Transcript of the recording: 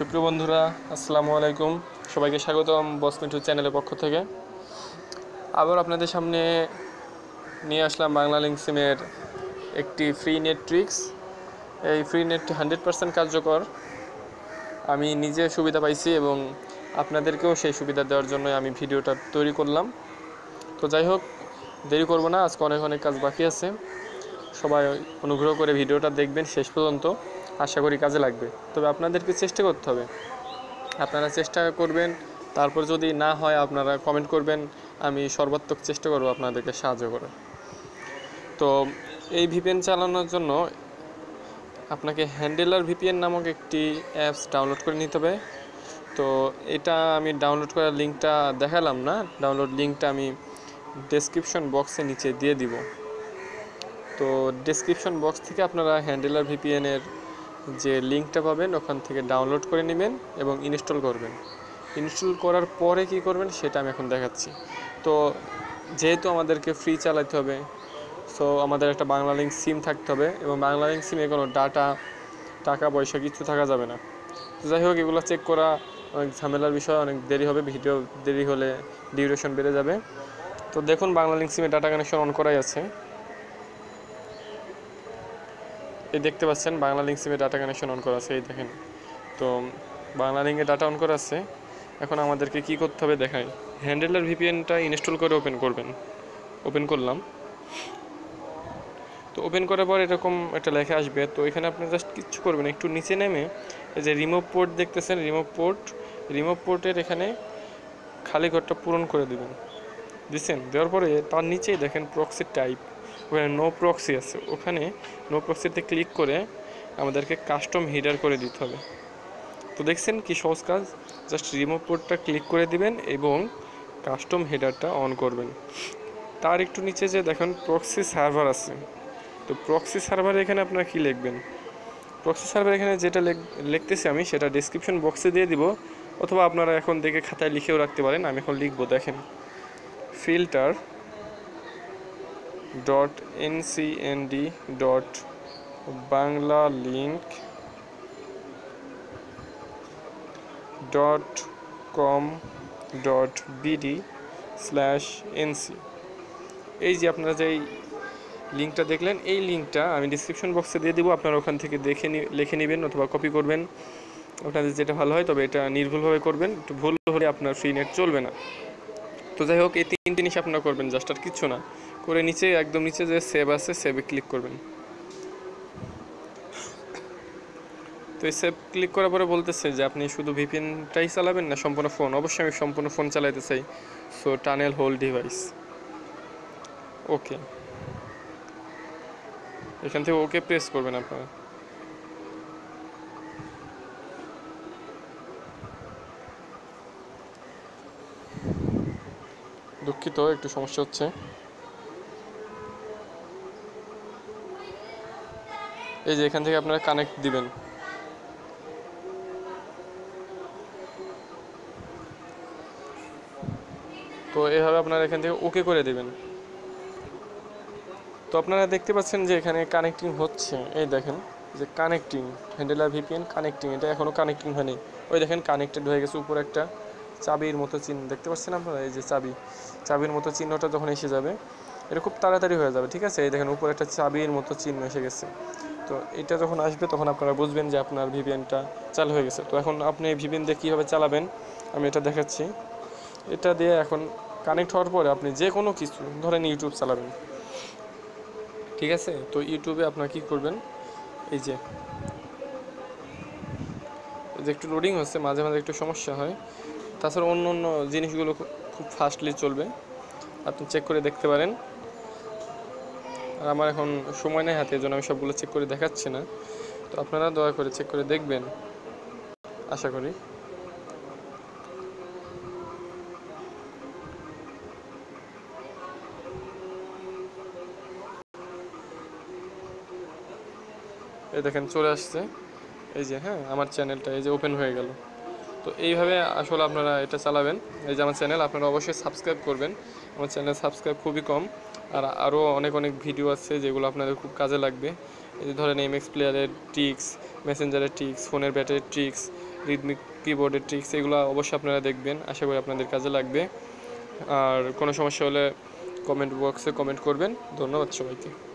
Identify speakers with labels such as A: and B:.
A: সুপ্রিয় বন্ধুরা, আসসালামু আলাইকুম। সবাইকে স্বাগতম বস মিঠু চ্যানেলের পক্ষ থেকে। আবার আপনাদের সামনে নিয়ে আসলাম বাংলা লিঙ্ক সিমের একটি ফ্রি নেট ট্রিক্স। এই ফ্রি নেটটি 100% কার্যকর। আমি নিজে সুবিধা পাইছি এবং আপনাদেরকেও সেই সুবিধা দেওয়ার জন্য আমি ভিডিওটা তৈরি করলাম। তো যাই হোক, দেরি করব না, আজকে অনেক কাজ বাকি আছে। সবাই অনুগ্রহ করে ভিডিওটা দেখবেন শেষ পর্যন্ত, আশা করি কাজে লাগবে। তবে আপনাদেরকে চেষ্টা করতে হবে, আপনারা চেষ্টা করবেন, তারপর যদি না হয় আপনারা কমেন্ট করবেন, আমি সর্বাত্মক চেষ্টা করব আপনাদেরকে সাহায্য করে। তো এই ভিপিএন চালানোর জন্য আপনাকে হ্যান্ডেলার ভিপিএন নামক একটি অ্যাপস ডাউনলোড করে নিতে হবে। তো এটা আমি ডাউনলোড করার লিঙ্কটা দেখালাম না, ডাউনলোড লিঙ্কটা আমি ডেসক্রিপশন বক্সে নিচে দিয়ে দিব। তো ডেসক্রিপশন বক্স থেকে আপনারা হ্যান্ডেলার ভিপিএনের যে লিঙ্কটা পাবেন ওখান থেকে ডাউনলোড করে নেবেন এবং ইনস্টল করবেন। ইনস্টল করার পরে কি করবেন সেটা আমি এখন দেখাচ্ছি। তো যেহেতু আমাদেরকে ফ্রি চালাতে হবে, সো আমাদের একটা বাংলা লিঙ্ক সিম থাকতে হবে এবং বাংলা লিঙ্ক সিমে কোনো টাকা পয়সা কিছু থাকা যাবে না। তো যাই হোক, এগুলো চেক করা অনেক ঝামেলার বিষয়, অনেক দেরি হবে, ভিডিও দেরি হলে ডিউরেশন বেড়ে যাবে। তো দেখুন, বাংলা লিঙ্ক সিমে ডাটা কানেকশন অন করাই আছে। এই দেখতে পাচ্ছেন বাংলা লিঙ্ক সিমে ডাটা কানেকশন অন করা আছে, এই দেখেন। তো বাংলা লিঙ্কে ডাটা অন করা আছে। এখন আমাদেরকে কি করতে হবে দেখাই। হ্যান্ডেলার ভিপিএনটা ইনস্টল করে ওপেন করলাম। তো ওপেন করার পর এরকম একটা লেখা আসবে। তো এখানে আপনি জাস্ট কিচ্ছু করবেন, একটু নিচে নেমে এই যে রিমুভ পোর্ট দেখতেছেন, রিমুভ পোর্টের এখানে খালি ঘরটা পূরণ করে দিচ্ছেন। দেওয়ার পরে তার নিচেই দেখেন প্রক্সি টাইপ, ওখানে নো প্রক্সি আছে, ওখানে নো প্রক্সিতে ক্লিক করে আমাদেরকে কাস্টম হিডার করে দিতে হবে। তো দেখছেন কি সহজ কাজ, জাস্ট রিমুভ পোর্টটা ক্লিক করে দিবেন এবং কাস্টম হেডারটা অন করবেন। তার একটু নিচে যে দেখেন প্রক্সি সার্ভার আছে, তো প্রক্সি সার্ভার এখানে আপনারা কি লিখবেন, প্রক্সি সার্ভার এখানে যেটা লিখতেছি আমি সেটা ডেসক্রিপশন বক্সে দিয়ে দিব, অথবা আপনারা এখন দেখে খাতায় লিখেও রাখতে পারেন। আমি এখন লিখবো, দেখেন filter.ncnd.banglalinkc.com.bd/nc। এই যে আপনারা যে লিঙ্কটা দেখলেন, এই লিঙ্কটা আমি ডিসক্রিপশন বক্সে দিয়ে দিব। আপনারা ওখান থেকে লিখে নেবেন অথবা কপি করবেন, আপনাদের যেটা ভালো হয়। তবে এটা নির্ভুলভাবে করবেন, একটু ভুল হলে আপনার ফ্রি নেট চলবে না। তো যাই হোক, এই 3 জিনিস আপনারা করবেন, জাস্ট আর কিচ্ছু না করে একদম নিচে যে সেভ আছে, সেভে ক্লিক করবেন। তো এই সেভ ক্লিক করার পরে বলতেছে যে আপনি শুধু ভিপিএনটাই চালাবেন না সম্পূর্ণ ফোন। অবশ্যই আমি সম্পূর্ণ ফোন চালাইতে চাই, সো টানেল হোল ডিভাইস, ওকে। এখান থেকে ওকে প্রেস করবেন আপনারা। দুঃখিত, একটু সমস্যা হচ্ছে। এই যে এখান থেকে আপনারা কানেক্ট দিবেন। তো এভাবে আপনারা এখান থেকে ওকে করে দিবেন। তো আপনারা দেখতে পাচ্ছেন যে এখানে কানেক্টিং হচ্ছে, এই দেখেন যে কানেক্টিং, হ্যান্ডেলার ভিপিএন কানেক্টিং, এটা এখনও কানেক্টিং হয়নি। ওই দেখেন কানেক্টেড হয়ে গেছে, উপরে একটা চাবির মতো চিহ্ন দেখতে পাচ্ছেন আপনারা, এই যে চাবির মতো চিহ্নটা যখন এসে যাবে, এটা খুব তাড়াতাড়ি হয়ে যাবে, ঠিক আছে। এই দেখেন উপরে একটা চাবির মতো চিহ্ন এসে গেছে। তো এটা যখন আসবে তখন আপনারা বুঝবেন যে আপনার ভিপিএনটা চালু হয়ে গেছে। তো এখন আপনি ভিপিএন দিয়ে কীভাবে চালাবেন আমি এটা দেখাচ্ছি। এটা দিয়ে এখন কানেক্ট হওয়ার পরে আপনি যে কোনো কিছু, ধরেন ইউটিউব চালাবেন, ঠিক আছে। তো ইউটিউবে আপনারা কী করবেন, এই যে একটু লোডিং হচ্ছে, মাঝে মাঝে একটু সমস্যা হয়। তাছাড়া অন্য জিনিসগুলো খুব ফাস্টলি চলবে, আপনি চেক করে দেখতে পারেন। আর আমার এখন সময় নেই হাতে, এই জন্য আমি সবগুলো চেক করে দেখাচ্ছি না। তো আপনারা দয়া করে চেক করে দেখবেন, আশা করি। এই দেখেন চলে আসছে, এই যে হ্যাঁ আমার চ্যানেলটা এই যে ওপেন হয়ে গেল। তো এইভাবে আসলে আপনারা এটা চালাবেন। এই যে আমার চ্যানেল, আপনারা অবশ্যই সাবস্ক্রাইব করবেন। আমার চ্যানেল সাবস্ক্রাইব খুবই কম, আর আরও অনেক ভিডিও আছে যেগুলো আপনাদের খুব কাজে লাগবে। এই যে ধরেন এমএক্স প্লেয়ারের ট্রিক্স, মেসেঞ্জারের ট্রিক্স, ফোনের ব্যাটারির ট্রিক্স, রিদমিক কিবোর্ডের ট্রিক্স, এগুলো অবশ্যই আপনারা দেখবেন, আশা করি আপনাদের কাজে লাগবে। আর কোনো সমস্যা হলে কমেন্ট বক্সে কমেন্ট করবেন। ধন্যবাদ সবাইকে।